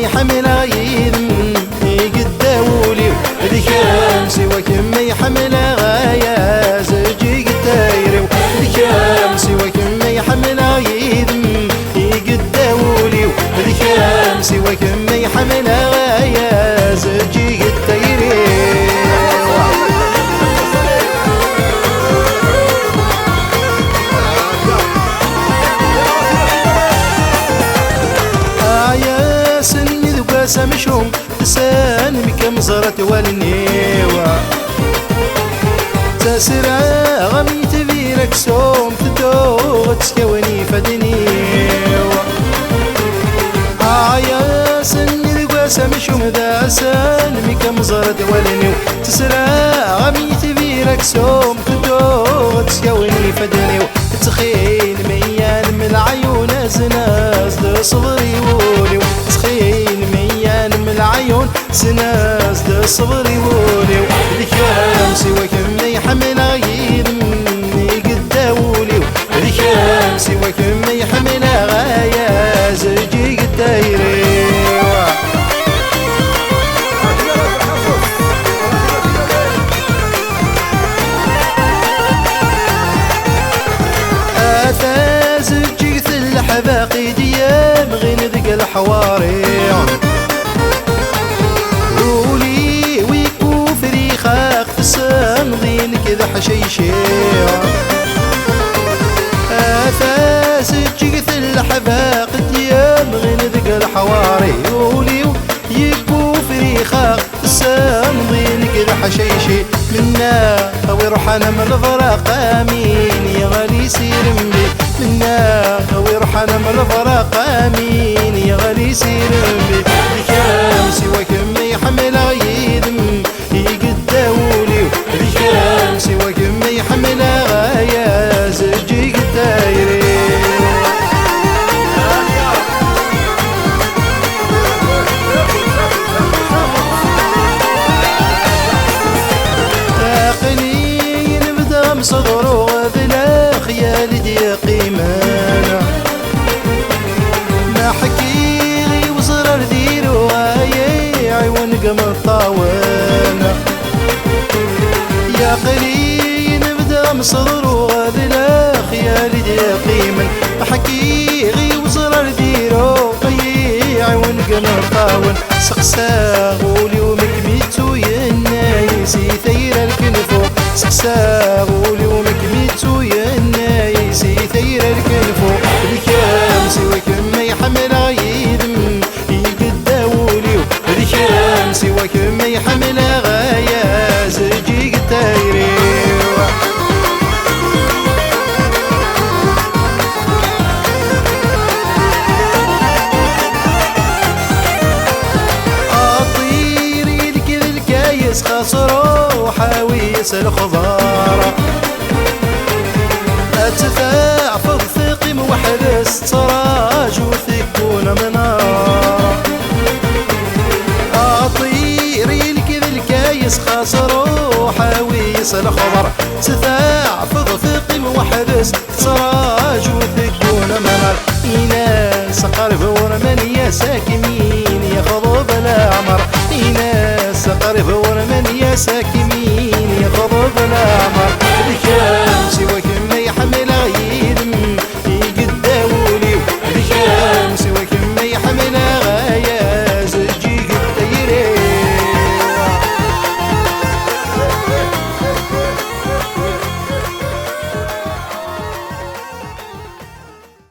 يحمل عيد يقداولي ذكام سوى كم يحمل غايا زجي قدايري ذكام سوى كم يحمل عيد يقداولي ذكام سوى كم يحمل غايا زجي قدايري سمشهم لسان مكم زرت والنيوة تسرع غمي تبيرك سوم تدوغ تسكوني فدنيوة يا سني ذقوا سمشهم ذا سان مكم زرت والنيوة تسرع غمي تبيرك سوم تدوغ تسكوني فدنيوة تخيل ميان من العيون زناز لصبري وليو تخيل ميان من العيون زناز لصبري وليو ذكام سوى كم يحمل عيد قداوليو ذكام سوى كم يحمل غايا زجي قدايري زجيت الحباقي ديام غين ذق الحواري قولي ويكو فريخاق في السام غين كذا حشيشي زجيت الحباقي ديام غين ذق الحواري قولي ويكو فريخاق في السام غين كذا حشيشي منا ويروحنا من الفراق امين يا غالي سير مبي منا ويروحنا من الفراق امين يا غالي سير مبي ذكام سوى كم يحمل عيد يقداولي ذكام سوى كم يحمل غايا زجي قدايري صغرو ذلا خيالي دي قيمانا ما حكيلي وزرر ديرو هاي عيون قمر طاوانا يا قلي نبدا مصغرو ذلا خيالي دي قيمان ما حكيلي وزرر ديرو هاي عيون قمر طاوان سقسا غولي ومكميتو ينايسي ثير الكنفو سقسا غولي ومكميتو ينايسي ثير الكنفو ذكام سوى كم يحمل عيد يقداولي ذكام سوى كم يحمل غايا زجي قدايري اطيري لك الكايس خاصرو حاويس الخضار اتفاع فضفقي موحرس صراج وثقون منار اطيري لك الكايس خاصرو حاويس الخضر تفاع فضفقي موحرس صراج وثقون منار إناس قرب ورمن يا ساكنين يا خضب الأعمر إناس قرب ورمن يا ساكنين